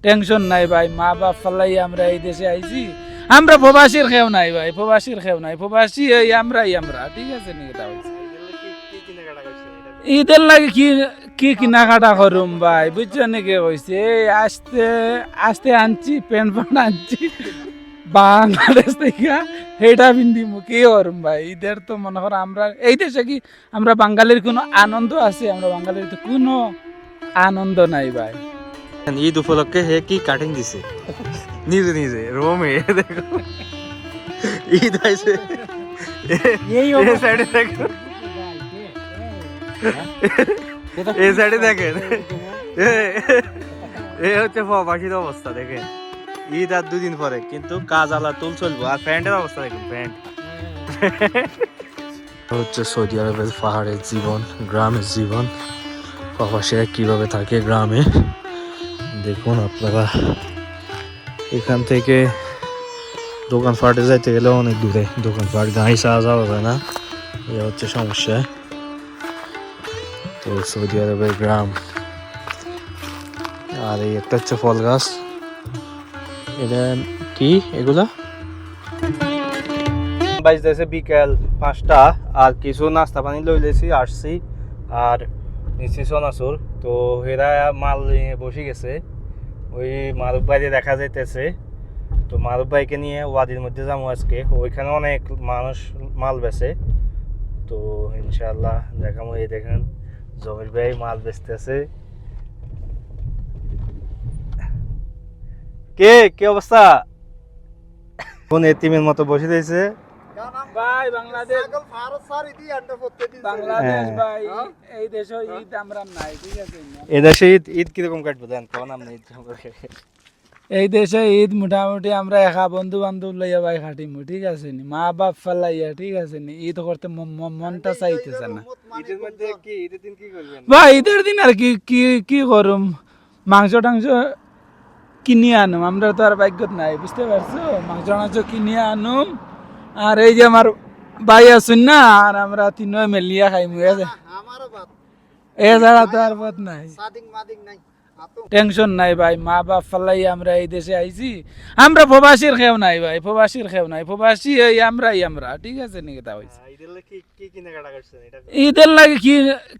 Tension নাই ভাই, মা বাপ ফালাই আমরা এই দেশে আইছি। আমরা প্রবাসীর খেও নাই ভাই, প্রবাসীর খেও নাই, প্রবাসী এই আমরাই আমরা, ঠিক আছে নি? এটা হইছে ঈদের লাগে কি কি কেনাকাটা করুম ভাই, বুঝছো নাকি? কইছে এই আস্তে আস্তে আনছি, প্যান্ট প্যান্ট আনছি বাংলাদেশ থেকে, সেইটা পিন্ধিমু, কি করুম ভাই? ঈদের তো মনে করো আমরা এই দেশে কি আমরা বাঙালির কোনো আনন্দ আছে? আমরা বাঙালির তো কোনো আনন্দ নাই ভাই। ঈদ উপলক্ষে হে কি কাটিং দিছে নিজে নিজে রোমে দেখো ঈদ আইছে এই সাইডে দেখো, এই সাইডে দেখেন, এই হচ্ছে প্রবাসীর অবস্থা দেখেন। ঈদ আর দুদিন পরে কিন্তু কাজ আলা তুল চলবো। আর প্যান্টের অবস্থা দেখুন, প্যান্ট হচ্ছে সৌদি আরবের পাহাড়ের জীবন, গ্রামের জীবন, প্রবাসীরা কিভাবে থাকে গ্রামে দেখুন আপনারা। এখান থেকে দোকানপাটে যাইতে গেলে অনেক দূরে, দোকানপাট গাড়ি চাওয়া যাওয়া যায় না, এটা হচ্ছে সমস্যা। তো সৌদি আরবের গ্রাম। আর এই একটা হচ্ছে ফল গাছ, এটা কি এগুলা? বাজতেছে বিকেল 5টা, আর কিছু নাস্তা পানি লইলেছি, আসছি আর নিচ্ছি সোনাচুর। তো এরা মাল নিয়ে বসে গেছে, ওই মারুফ ভাইকে দেখা যাইতেছে। তো মারুফ ভাইকে নিয়ে ওয়াদির মধ্যে যাবো আজকে, ওইখানে অনেক মানুষ মাল বেচে। তো ইনশাআল্লাহ দেখাবো। এই দেখেন জমির ভাই মাল বেচতেছে। কে কি অবস্থা? কোন এতিমের মতো বসে দিয়েছে ভাই। বাংলাদেশ ভাই, এই দেশে ঈদ আমরা নাই, ঠিক আছে? এদেশে ঈদ কিরকম কাটবো দেন কোন? আমরা ঈদ সম্পর্কে এই দেশে ঈদ মোটামুটি আমরা একা বন্ধু বান্ধব লইয়া ভাই খাটিমু, ঠিক আছে নি? মা বাপ ফালাইয়া, ঠিক আছে নি? ঈদ করতে মনটা চাইতেছে না ঈদের মধ্যে। কি ঈদের দিন কি করবেন ভাই? ঈদের দিন আর কি কি কি করুম, মাংস টাংস কিনে আনুম। আমরা তো আর ভাগ্যত নাই, বুঝতে পারছো? মাংস টাংস কিনে আনুম, আর এই যে আমার ভাই আসুন না, আর আমরা তিনজন মেলিয়া খাইমু। এ ছাড়া তো আর পথ নাই, টেনশন নাই ভাই, মা বাপ ফালাই আমরা এই দেশে আইছি। আমরা প্রবাসীর খেও নাই ভাই, প্রবাসীর খেও নাই, প্রবাসী এই আমরাই আমরা, ঠিক আছে নি? এটা হইছে ঈদের লাগে কি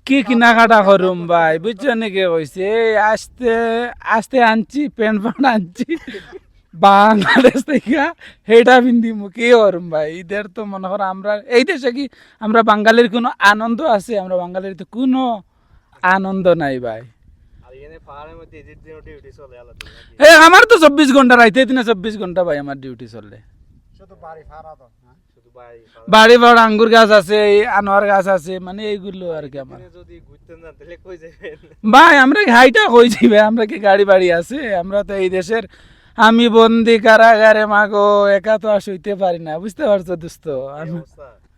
কি কেনাকাটা করুম ভাই, বুঝছো নাকি? কইছে এই আস্তে আস্তে আনছি, প্যান্ট প্যান্ট আনছি বাংলাদেশ থেকে, সেইটা পিন্ধিমু, কি করুম ভাই? ঈদের তো মনে করো আমরা এই দেশে কি আমরা বাঙালির কোনো আনন্দ আছে? আমরা বাঙালির তো কোনো আনন্দ নাই ভাই। আমার তো 24 ঘন্টা, রাইতে দিনে 24 ঘন্টা ভাই আমার ডিউটি চলে। বাড়ি বাড়ি আঙ্গুর গাছ আছে, এই আনোয়ার গাছ আছে, মানে এইগুলো আর কি আমার। ভাই আমরা হাইটা কই যাবে, আমরা কি গাড়ি বাড়ি আছে? আমরা তো এই দেশের, আমি বন্দি কারাগারে, মাগো একা তো আর শুইতে পারি না, বুঝতে পারছো দোস্ত?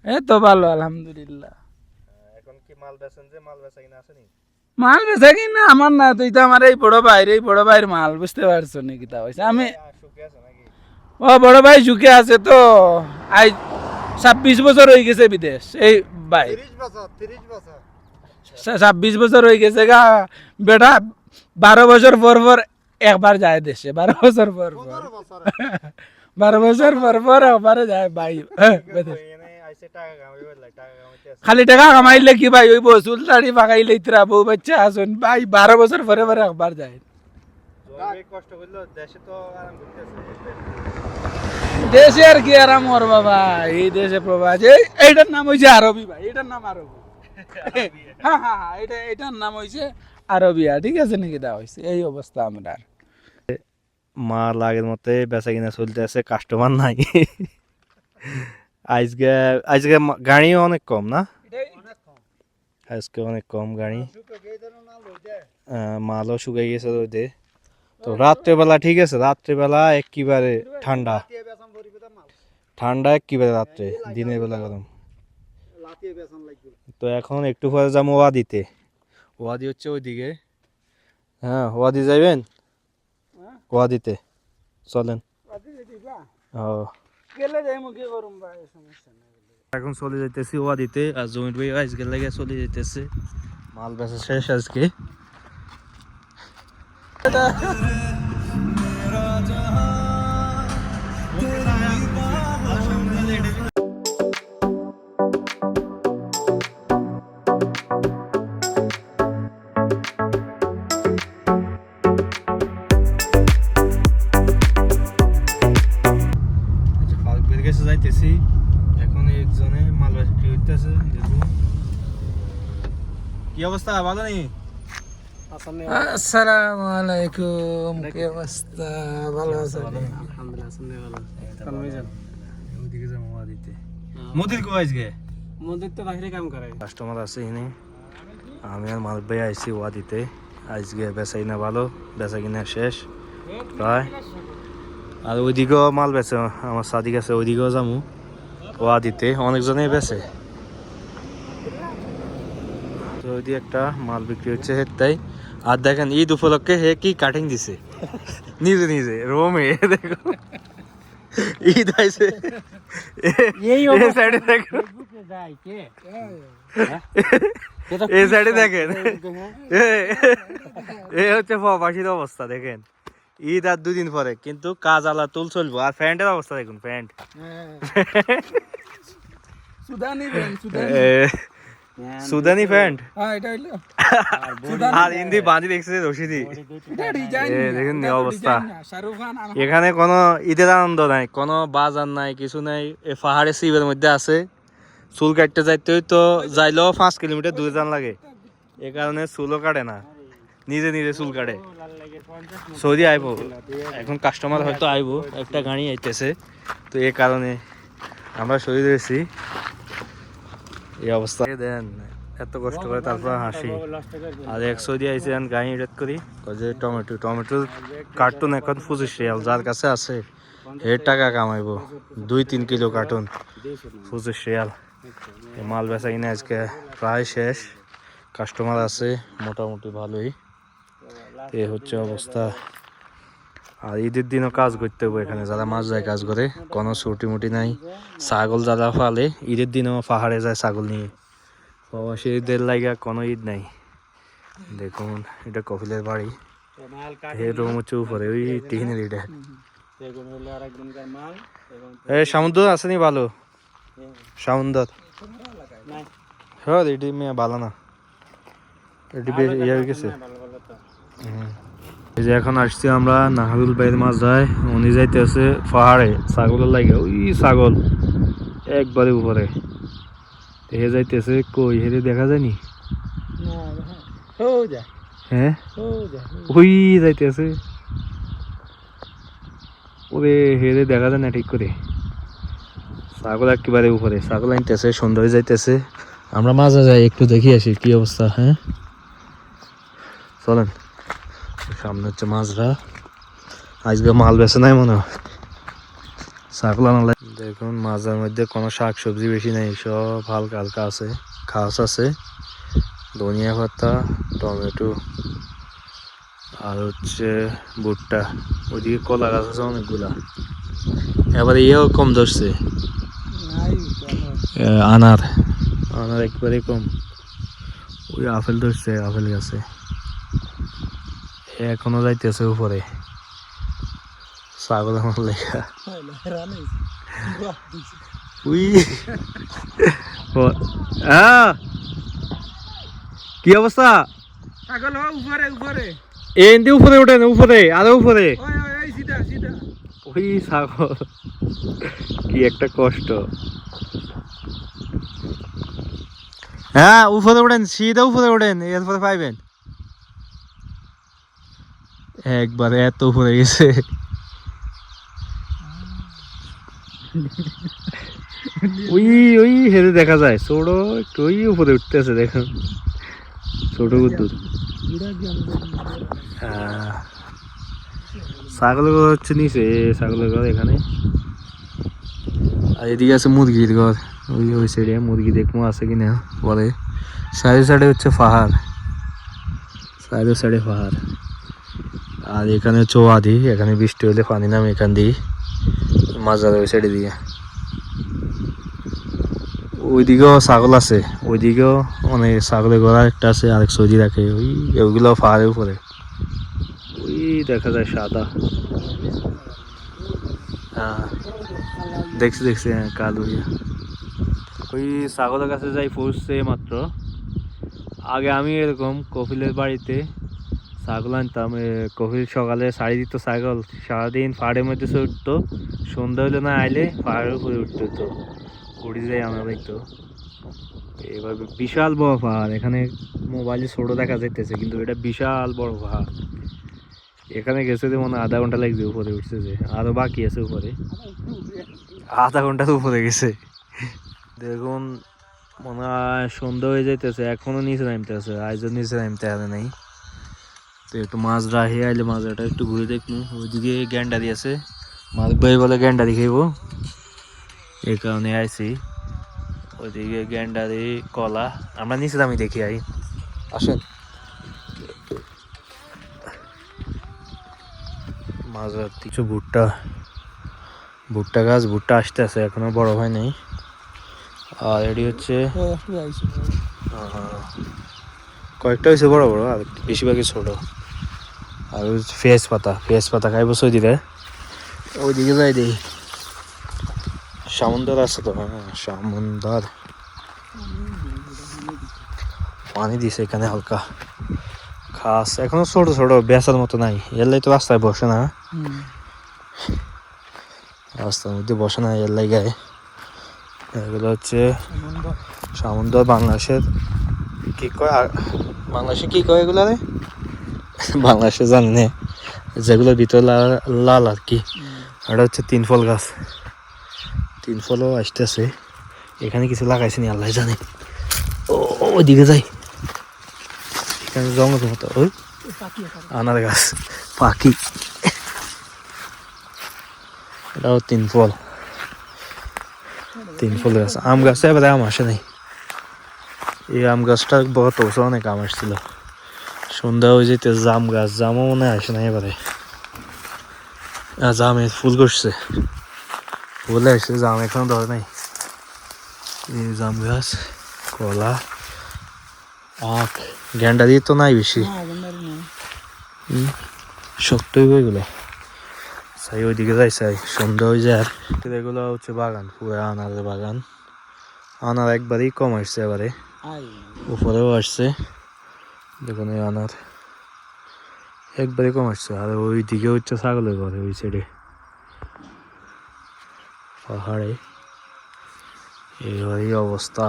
এ তো ভালো আলহামদুলিল্লাহ। এখন কি মাল বেচেন? যে মাল বেচা কিনা আছে নি? মাল বেচা কিনা আমার না, তুই তো আমার এই বড় ভাইয়ের মাল, বুঝতে পারছো নাকি? তা হয়েছে আমি ও বড় ভাই ঝুঁকে আছে তো, আই 26 বছর হয়ে গেছে বিদেশ। এই ভাই 26 বছর হয়ে গেছে গা বেটা। 12 বছর পর পর একবার যায় দেশে, 12 বছর পর পর 12 বছর পর পর একবারে যায় ভাই। খালি টাকা কামাইলে কি ভাই ওই বসুল দাড়ি পাকাইলে ইতরা বউ বাচ্চা আসুন ভাই, 12 বছর পরে পরে একবার যায়। দেশে আর কি আরাম করবা ভাই, এই দেশে প্রবাস। এইটার নাম হয়েছে আরবি ভাই, এটার নাম আরবি। হ্যাঁ হ্যাঁ হ্যাঁ, এটার নাম হয়েছে আরবিয়া, ঠিক আছে নাকি? দেওয়া হয়েছে এই অবস্থা আমরা। মাল আগের মতে বেচা কিনা চলতে আছে, কাস্টমার নাই। আজকে আজকে গাড়িও অনেক কম না? আজকে অনেক কম গাড়ি, মালও শুকাই গেছে রোদে। তো রাত্রেবেলা ঠিক আছে, রাত্রেবেলা একেবারে ঠান্ডা ঠান্ডা একেবারে, রাত্রে দিনের বেলা গরম। তো এখন একটু পরে যাবো ওয়াদিতে। ওয়াদি হচ্ছে ওইদিকে। হ্যাঁ ওয়াদি যাইবেন? ওয়াদিতে চলেন। এখন চলে যাইতেছি ওয়াদিতে, আর জমির ভাই আজকে লাগে চলে যাইতেছে, মাল বেচা শেষ আজকে। কি অবস্থা, ভালো নেই? আসসালামু আলাইকুম, কি অবস্থা? ভালো আছেন? ওইদিকে যাবো দিতে। মোদির কো আজকে মন্দির তো বাইরে কাম করে। কাস্টমার আছে এখানে, আমি আর মালিক ভাই আইছি ওয়া দিতে। আজকে বেচা কিনা ভালো, বেচা কিনা শেষ প্রায়। আর ওইদিকেও মাল বেচে, আমার সাদিক আছে, ওইদিকেও যাবো ওয়া দিতে। অনেকজনেই বেচে, তো ওইদিকে একটা মাল বিক্রি হচ্ছে তাই। আর দেখেন ঈদ উপলক্ষে হে কি কাটিং দিছে নিজে নিজে রোমে, দেখো ঈদ আইছে। এই সাইডে দেখো, এই সাইডে দেখেন, এই হচ্ছে প্রবাসীর অবস্থা। দেখেন ঈদ আর 2 দিন পরে, কিন্তু কাজ আলা তুল চলবো। আর প্যান্টের অবস্থা দেখুন, প্যান্ট সুদানি প্যান্ট, আর হিন্দি বাঁধি দেখছে রশিদি। দেখুন অবস্থা, এখানে কোনো ঈদের আনন্দ নাই, কোনো বাজার নাই, কিছু নাই। এ পাহাড়ে শিবের মধ্যে আছে, চুল কাটতে যাইতে তো যাইলেও 5 কিলোমিটার দূরে যান লাগে। এ কারণে চুলও কাটে না, নিজে নিজে চুল কাটে। সৌদি আইব এখন, কাস্টমার হয়তো আইব, একটা গাড়ি আইতেছে, তো এই কারণে আমরা সৌদি রয়েছি। এই অবস্থা দেন, এত কষ্ট করে তারপর হাসি। আর 100 দিয়ে আইসি গাড়ি রেট করি যে টমেটোর কার্টুন এখন 25 রিয়াল, যার কাছে আছে এর টাকা কামাইবো। 2-3 কিলো কার্টুন 25 রিয়াল। এই মাল বেচা কিনে আজকে প্রায় শেষ, কাস্টমার আছে মোটামুটি ভালোই। এই হচ্ছে অবস্থা। আর ঈদের দিনও কাজ করতে হবে এখানে, যারা মাছ যায় কাজ করে, কোনো ছুটি মুটি নাই। ছাগল যারা ফালে ঈদের দিনও পাহাড়ে যায় ছাগল নিয়ে, প্রবাসীদের লাগা কোনো ঈদ নাই। দেখুন এটা কপিলের বাড়ি, এই রুম হচ্ছে উপরে ওই টিনের এটা। সমুদ্র আসেনি ভালো, সমুদ্র হ্যাঁ এটি মেয়ে ভালো না, এটি ইয়ে হয়ে গেছে। এই যে এখন আসছি আমরা নাহারুল ভাইয়ের মাছ যায়, উনি যাইতে আছে পাহাড়ে ছাগলের লাগে। ওই ছাগল একবারে উপরে হে যাইতেছে, কই হেরে দেখা যায়নি? হ্যাঁ ওই যাইতেছে, ওরে হেরে দেখা যায় না ঠিক করে। ছাগল একেবারে উপরে, ছাগল আনতেছে, সুন্দর যাইতেছে। আমরা মাঝে যাই একটু দেখি আসি কি অবস্থা। হ্যাঁ চলেন, সামনে হচ্ছে মাছরা। আজকে মাল বেছে নাই মনে হয়, ছাগল আনালে। দেখুন মাছের মধ্যে কোনো শাক সবজি বেশি নেই, সব হালকা হালকা আছে। খাস আছে, ধনিয়া পাতা, টমেটো, আর হচ্ছে ভুট্টা। ওইদিকে কলা গাছ আছে অনেকগুলা। এবারে ইয়েও কম ধরছে, আনার একবারে কম। ওই আপেল ধরছে, আপেল গাছে এখনো যাইতেছে উপরে। ছাগল আমার লেখা কি অবস্থা? ছাগল উপরে উপরে, এনদি উপরে ওঠেন, উপরে আরো উপরে। সিধা সিধা ওই ছাগল, কি একটা কষ্ট। হ্যাঁ উপরে ওঠেন, সিধা উপরে ওঠেন, এরপরে পাইবেন। একবারে এত উপরে গেছে। ওই ওই হেরে দেখা যায় ছোট একটু, ওই উপরে উঠতেছে দেখুন, ছোট কুদ্দুর। ছাগলের ঘর হচ্ছে নিচে, ছাগলের ঘর এখানে। আর এদিকে আছে মুরগির ঘর, ওই ওই সাইডে মুরগি দেখবো আছে কিনা পরে। সাইডে হচ্ছে পাহাড়, সাইডে পাহাড়। আর এখানে হচ্ছে ওয়াদি, এখানে বৃষ্টি হলে পানি নামে এখান দিয়ে মাজার ওই সাইডে দিয়ে। ওইদিকেও ছাগল আছে, ওইদিকেও অনেক ছাগলের ঘর একটা আছে, আরেক সৌদি রাখে। ওইগুলো পাহাড়ের উপরে, ওই দেখা যায় সাদা। হ্যাঁ দেখছি হ্যাঁ কালুরিয়া। ওই ছাগলের কাছে যাই পৌঁছছে মাত্র। আগে আমি এরকম কপিলের বাড়িতে ছাগল আনতাম। কপিল সকালে ছাড়ি দিত ছাগল, সারাদিন পাহাড়ের মধ্যে উঠতো, সন্ধ্যা হলে না আইলে পাহাড়ের উপরে উঠতে হতো, উড়ি যাই আমরা দেখতো। এভাবে বিশাল বড় পাহাড়, এখানে মোবাইলে ছোট দেখা যাইতেছে কিন্তু এটা বিশাল বড় পাহাড়। এখানে গেছে যে মনে হয় আধা ঘন্টা লাগছে উপরে উঠছে, যে আরো বাকি আছে উপরে, আধা ঘন্টার উপরে গেছে। দেখুন মনে হয় সন্ধ্যা হয়ে যাইতেছে, এখনো নিচে নামতেছে, আজও নিচে নামতে হারে নাই। তো একটু মাছ রাখি আইলে মাছটা একটু ঘুরে দেখবো। ওইদিকে গ্যান্ডারি আছে, মাছ ভাই বলে গ্যান্ডারি খাইব, এই কারণে আইছি। ওইদিকে গ্যান্ডারি কলা, আমরা নিচে নামি দেখি আই, আসেন। মাছ কিছু ভুট্টা, ভুট্টা গাছ, ভুট্টা আসতে আছে, এখনো বড় হয় নাই। আর এটি হচ্ছে কয়েকটা হয়েছে বড় বড়, আর বেশিরভাগই ছোট। আর পেঁয়াজ পাতা, পেঁয়াজ পাতা খাইব সই দিলে। ওইদিকে যাই দিই, সামুন্দর আছে তো, হ্যাঁ সামুন্দর, পানি দিছে এখানে হালকা। খাস এখনো ছোট ছোট, বেচার মতো নাই, এলাই তো রাস্তায় বসে না, রাস্তার মধ্যে বসে না এলাই গায়ে। এগুলো হচ্ছে সামুন্দর, বাংলাদেশের কি কয়, বাংলাদেশে কি কয় এগুলো রে, বাংলাদেশে জানি না, যেগুলোর ভিতরে লাল লাল আর কি। এটা হচ্ছে তিন ফল গাছ, তিন ফলও আসতেছে। এখানে কিছু লাগাইছে নি আল্লাহ জানে। ওইদিকে যাই, এখানে জঙ্গল মতো, ওই আনার গাছ, পাখি। এটাও তিন ফল, তিন ফল গাছ। আম গাছে এবারে আম আসে নাই, এই আম গাছটা বহুত বছর অনেক আম আসছিল। সন্ধ্যা হয়ে যেতে জাম গাছ, জামও মনে হয় আসে না এবারে। জামে ফুল করছে, ফুলে আসছে, জাম এখনো ধরে নাই। এই জাম গাছ, কলা, আখ, গ্যান্ডারি তো নাই বেশি, শক্তই হয়ে গেল। চাই ওইদিকে যাই, চাই সন্ধ্যা হয়ে যায়। আর এগুলো হচ্ছে বাগান, পুরো আনারের বাগান। আনার একবারই কম আসছে এবারে, উপরেও আসছে দেখুন, এই আনার একবারই কম আসছে। আর ওই দিকে হচ্ছে ছাগলের ঘরে, ওই সাইডে পাহাড়ে এই অবস্থা।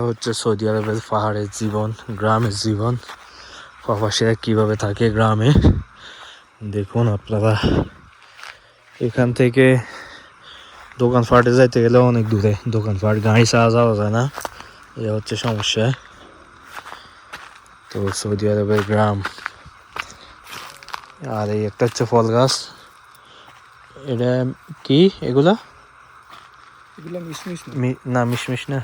হচ্ছে সৌদি আরবের পাহাড়ের জীবন, গ্রামের জীবন, প্রবাসীরা কিভাবে থাকে গ্রামে দেখুন আপনারা। এখান থেকে দোকানপাটে যাইতে গেলে অনেক দূরে, দোকানপাট গাড়ি ছাড়া যাওয়া যায় না, এ হচ্ছে সমস্যা। তো সৌদি আরবের গ্রাম। আর এই একটা হচ্ছে ফল গাছ, এটা কি এগুলা, না মিশমিশ না,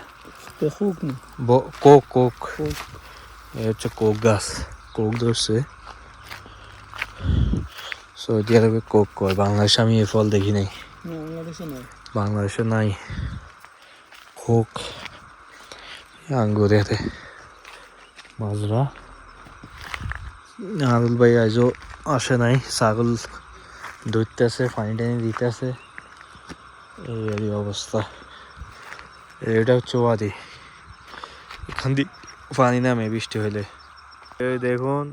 কোক, কোক, এই হচ্ছে কোক গাছ, কোক ধরছে। সৌদি আরবে কোক কয়, বাংলাদেশে আমি এই ফল দেখি নাই, বাংলাদেশে নাই কোক। আঙ্গুরের মাজরা। আরুল ভাই আজও আসে নাই, ছাগল ধরতেছে, পানি টানি দিতেছে, এই অবস্থা। এটা হচ্ছে ওয়াদি, এখান দিয়ে পানি নামে বৃষ্টি হইলে। এই দেখুন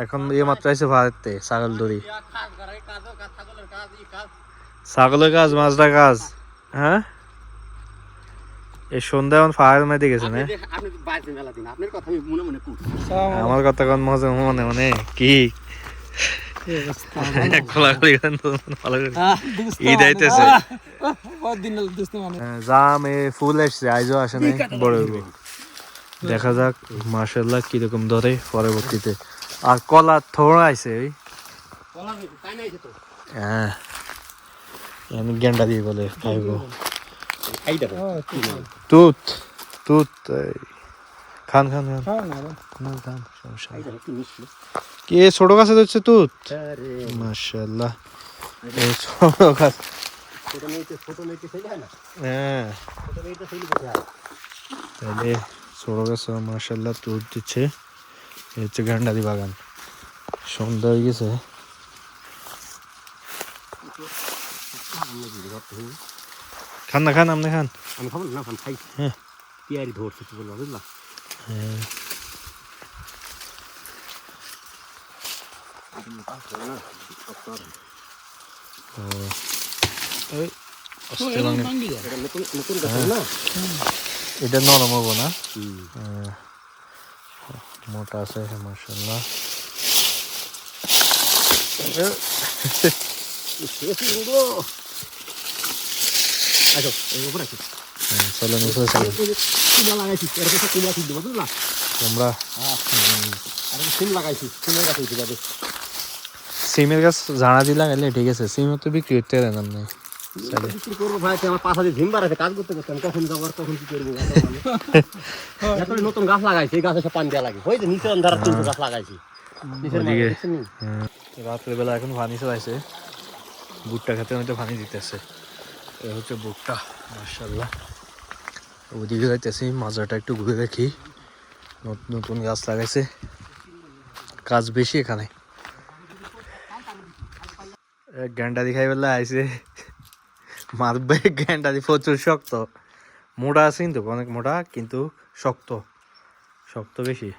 এখন মাত্র আছে ভারতে ছাগল ধরি, ছাগলের কাজ, মাজরা কাজ। হ্যাঁ এই সন্ধ্যা এখন পাহাড়ের মধ্যে গেছে না, আমার কথা কোন মজা মনে মনে কি ঈদ আইতেছে, জাম এ ফুল আসছে, আইজও আসে নাই, বড় দেখা যাক মাশাআল্লাহ কিরকম ধরে পরবর্তীতে। আর কলা থোড়া আইছে, ওই হ্যাঁ গেন্ডা দিয়ে বলে খাইব, তুত তুত, খান খান খান, সমস্যা কি ছোট গাছে হচ্ছে তুত, মাশাআল্লাহ এই ছোট গাছ, হ্যাঁ তাহলে ছোট গাছে মাশাআল্লাহ তুত দিচ্ছে। এই হচ্ছে গান্ডারি বাগান। সন্ধ্যা হয়ে গেছে, খান না, খান আপনি খান, আমি খাবো না, খাই। হ্যাঁ পেয়ারি ধরছে কি বলবো, বুঝলা? হ্যাঁ আস্তে ভাঙে এটা নতুন নতুন গাছ না এটা নরম হবো না মোটা আছে মাশাআল্লাহ আচ্ছা এই উপরে আছে চলো নিচে চলো কুমড়া লাগাইছি এর কাছে কুমড়া তুলতে বুঝলা তোমরা আর সিম লাগাইছি সিমের গাছ হইছে যাবে সিমের গাছ ঝাড়া দিলা গেলে ঠিক আছে সিম তো বিক্রি করতে দেন না বিক্রি করবো ভাই আমার পাশা দিয়ে ঝিম বাড়াতে কাজ করতে করতাম কখন যাবো আর কখন কি করবো এত নতুন গাছ লাগাইছি এই গাছে সব পানি দেওয়া লাগে ওই যে নিচে অন্ধার 300 গাছ লাগাইছি রাতের বেলা এখন পানি চালাইছে ভুট্টা খেতে হয়তো পানি দিতেছে এ হচ্ছে ভুট্টা মাশাআল্লাহ ওদিকে যাইতেছি মাজাটা একটু ঘুরে দেখি নতুন নতুন গাছ লাগাইছে কাজ বেশি এখানে গ্যান্ডা দেখাই বেলা আইছে মারবে গ্যান্ডা দিয়ে প্রচুর শক্ত মোটা আছে কিন্তু অনেক মোটা কিন্তু শক্ত শক্ত বেশি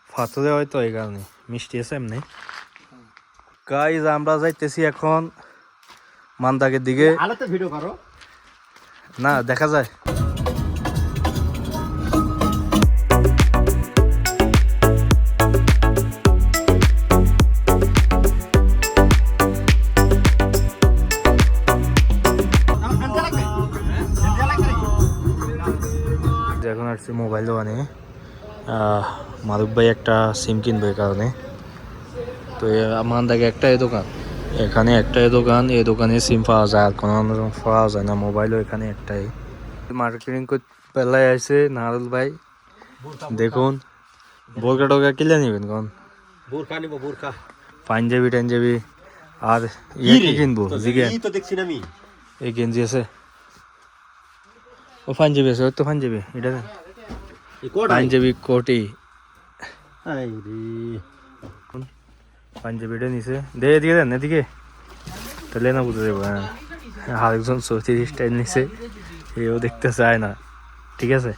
ফাতরে হয়তো এই কারণে মিষ্টি আছে এমনি গাইজ আমরা যাইতেছি এখন মান্দাকের দিকে আলোতে ভিডিও করো না দেখা যায় এখন আসছি মোবাইল দোকানে মারুফ ভাই একটা সিম কিনবে এই কারণে তো মান্দাকে একটাই দোকান এখানে একটাই দোকান এই দোকানে সিম পাওয়া যায় আর কোনো পাওয়া যায় না মোবাইলও এখানে একটাই মার্কেটিং করতে পেলাই আছে নারুল ভাই দেখুন বোরকা টোকা কিনে নেবেন কোন বোরকা নিব বোরকা পাঞ্জাবি টাঞ্জাবি আর ইয়ে কি কিনবো জিগেন এই তো দেখছি না আমি এই গেঞ্জি আছে ও পাঞ্জাবি আছে ওই তো পাঞ্জাবি এটা দেন এই কোট পাঞ্জাবি কোটি আই রে পাঞ্জাবিটা নিছে দে এদিকে দেন এদিকে তাহলে না বুঝতে যাবো হ্যাঁ আরেকজন 34 স্টাইল নিছে এও দেখতে চায় না ঠিক আছে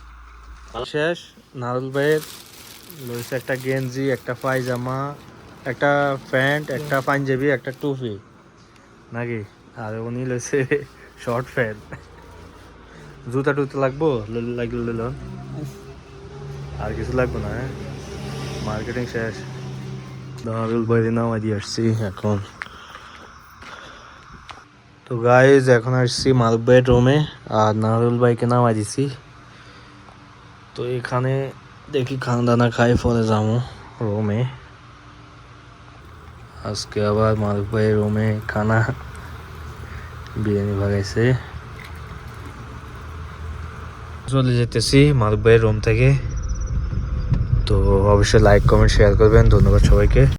শেষ নারুল ভাইয়ের লইছে একটা গেঞ্জি একটা পায়জামা একটা প্যান্ট একটা পাঞ্জাবি একটা টুপি নাকি আর উনি লইছে শর্ট প্যান্ট জুতা টুতা লাগবো লাগলে লোন আর কিছু লাগবো না হ্যাঁ মার্কেটিং শেষ নারুল ভাইয়ের নামা দিয়ে আসছি এখন তো গাইজ এখন আসছি মারুফ ভাইয়ের রুমে আর নারুল ভাইকে নামা দিছি তো এখানে দেখি খানা দানা খাই পরে যাবো রুমে আজকে আবার মারুফ ভাইয়ের রুমে খানা বিরিয়ানি ভাগাইছে চলে যেতেছি মারুফ ভাইয়ের রুম থেকে তো অবশ্যই লাইক কমেন্ট শেয়ার করবেন ধন্যবাদ সবাইকে